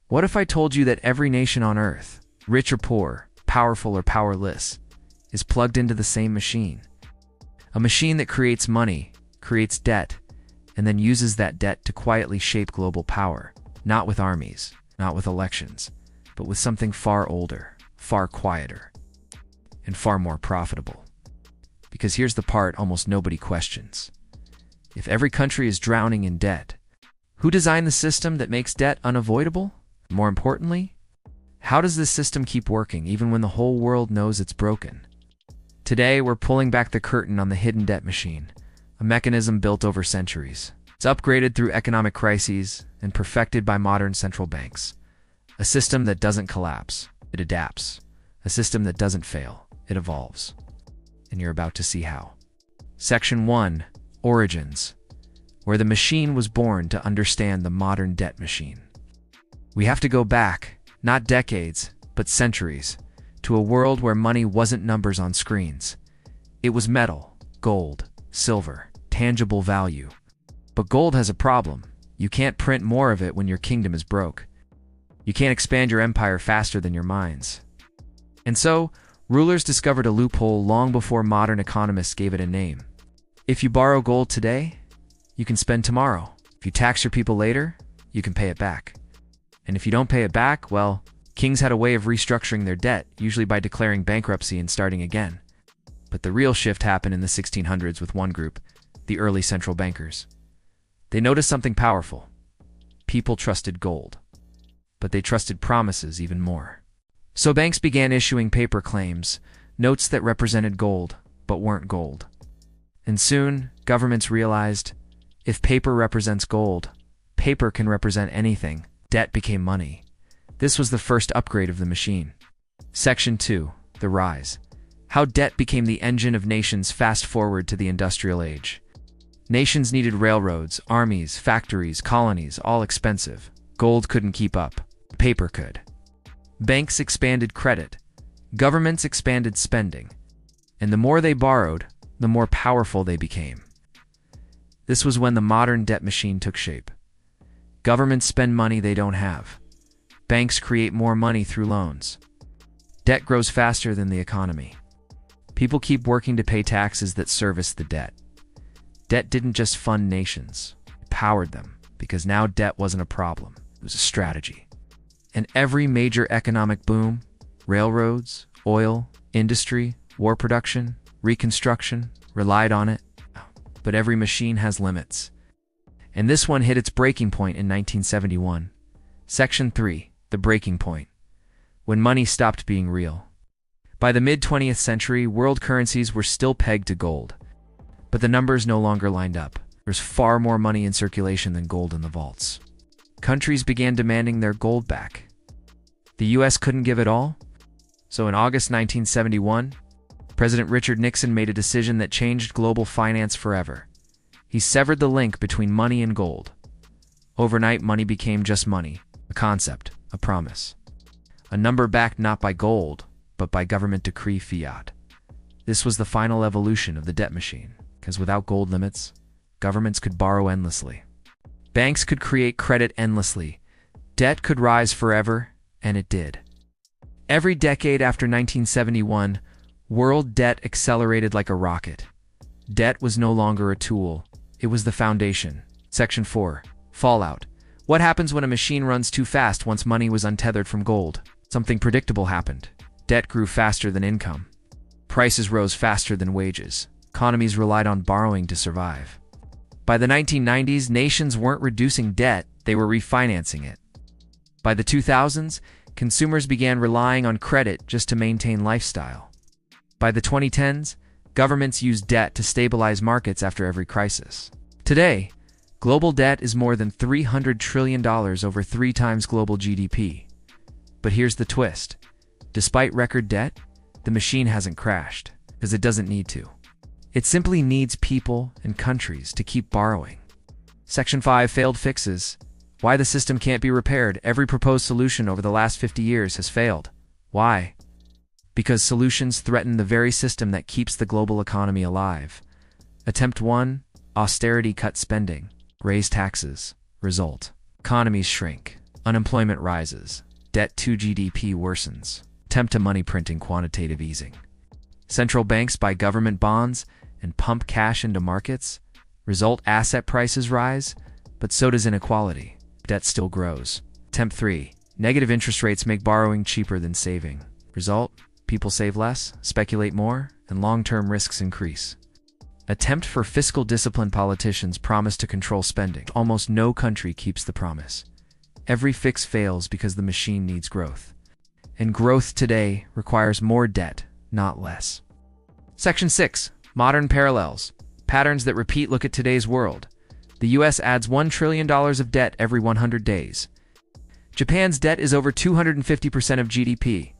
What if I told you that every nation on Earth, rich or poor, powerful or powerless, is plugged into the same machine? A machine that creates money, creates debt, and then uses that debt to quietly shape global power, not with armies, not with elections, but with something far older, far quieter, and far more profitable. Because here's the part almost nobody questions. If every country is drowning in debt, who designed the system that makes debt unavoidable? More importantly, how does this system keep working even when the whole world knows it's broken? Today, we're pulling back the curtain on the hidden debt machine, a mechanism built over centuries. It's upgraded through economic crises and perfected by modern central banks. A system that doesn't collapse, it adapts. A system that doesn't fail, it evolves. And you're about to see how. Section 1, Origins, where the machine was born to understand the modern debt machine. We have to go back, not decades, but centuries, to a world where money wasn't numbers on screens. It was metal, gold, silver, tangible value. But gold has a problem. You can't print more of it when your kingdom is broke. You can't expand your empire faster than your mines. And so, rulers discovered a loophole long before modern economists gave it a name. If you borrow gold today, you can spend tomorrow. If you tax your people later, you can pay it back. And if you don't pay it back, well, kings had a way of restructuring their debt, usually by declaring bankruptcy and starting again. But the real shift happened in the 1600s with one group, the early central bankers. They noticed something powerful. People trusted gold. But they trusted promises even more. So banks began issuing paper claims, notes that represented gold, but weren't gold. And soon, governments realized, if paper represents gold, paper can represent anything. Debt became money. This was the first upgrade of the machine. Section 2, The Rise. How debt became the engine of nations fast forward to the industrial age. Nations needed railroads, armies, factories, colonies, all expensive. Gold couldn't keep up. Paper could. Banks expanded credit. Governments expanded spending. And the more they borrowed, the more powerful they became. This was when the modern debt machine took shape. Governments spend money they don't have. Banks create more money through loans. Debt grows faster than the economy. People keep working to pay taxes that service the debt. Debt didn't just fund nations, it powered them, because now debt wasn't a problem, it was a strategy. And every major economic boom, railroads, oil, industry, war production, reconstruction, relied on it. But every machine has limits. And this one hit its breaking point in 1971. Section 3, The Breaking Point. When money stopped being real. By the mid-20th century, world currencies were still pegged to gold. But the numbers no longer lined up. There's far more money in circulation than gold in the vaults. Countries began demanding their gold back. The US couldn't give it all. So in August 1971, President Richard Nixon made a decision that changed global finance forever. He severed the link between money and gold. Overnight, money became just money, a concept, a promise. A number backed not by gold, but by government decree fiat. This was the final evolution of the debt machine, because without gold limits, governments could borrow endlessly. Banks could create credit endlessly. Debt could rise forever, and it did. Every decade after 1971, world debt accelerated like a rocket. Debt was no longer a tool. It was the foundation. Section 4. Fallout. What happens when a machine runs too fast once money was untethered from gold? Something predictable happened. Debt grew faster than income. Prices rose faster than wages. Economies relied on borrowing to survive. By the 1990s, nations weren't reducing debt, they were refinancing it. By the 2000s, consumers began relying on credit just to maintain lifestyle. By the 2010s, governments used debt to stabilize markets after every crisis. Today, global debt is more than $300 trillion, over 3 times global GDP. But here's the twist. Despite record debt, the machine hasn't crashed, because it doesn't need to. It simply needs people and countries to keep borrowing. Section 5. Failed fixes. Why the system can't be repaired. Every proposed solution over the last 50 years has failed. Why? Because solutions threaten the very system that keeps the global economy alive. Attempt 1. Austerity cut spending. Raise taxes. Result. Economies shrink. Unemployment rises. Debt to GDP worsens. Attempt to money printing quantitative easing. Central banks buy government bonds and pump cash into markets. Result, asset prices rise, but so does inequality. Debt still grows. Attempt 3. Negative interest rates make borrowing cheaper than saving. Result, people save less, speculate more, and long-term risks increase. Attempt for fiscal discipline. Politicians promise to control spending. Almost no country keeps the promise. Every fix fails because the machine needs growth. And growth today requires more debt, not less. Section 6. Modern parallels. Patterns that repeat. Look at today's world. The US adds $1 trillion of debt every 100 days. Japan's debt is over 250% of GDP.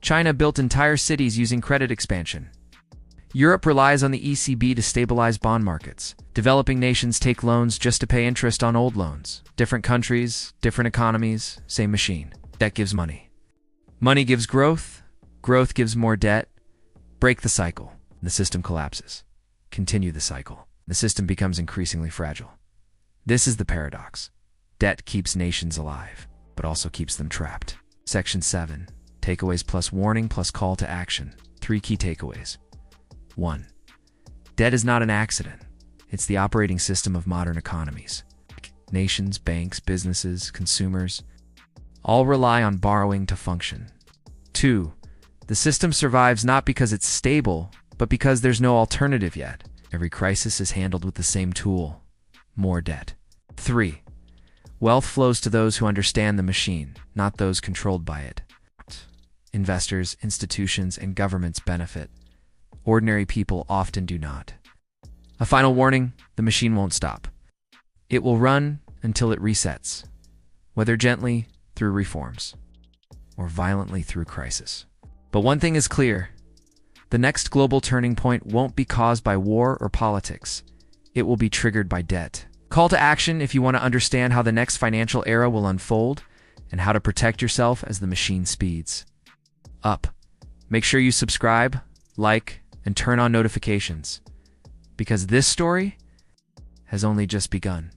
China built entire cities using credit expansion. Europe relies on the ECB to stabilize bond markets. Developing nations take loans just to pay interest on old loans. Different countries, different economies, same machine. Debt gives money. Money gives growth. Growth gives more debt. Break the cycle. The system collapses. Continue the cycle. The system becomes increasingly fragile. This is the paradox. Debt keeps nations alive, but also keeps them trapped. Section 7. Takeaways plus warning plus call to action. 3 key takeaways. 1. Debt is not an accident. It's the operating system of modern economies. Nations, banks, businesses, consumers all rely on borrowing to function. 2. The system survives not because it's stable, but because there's no alternative yet. Every crisis is handled with the same tool: more debt. 3. Wealth flows to those who understand the machine, not those controlled by it. Investors, institutions, and governments benefit. Ordinary people often do not. A final warning: the machine won't stop. It will run until it resets, whether gently through reforms or violently through crisis. But one thing is clear: the next global turning point won't be caused by war or politics. It will be triggered by debt. Call to action if you want to understand how the next financial era will unfold and how to protect yourself as the machine speeds up. Make sure you subscribe, like, and turn on notifications, because this story has only just begun.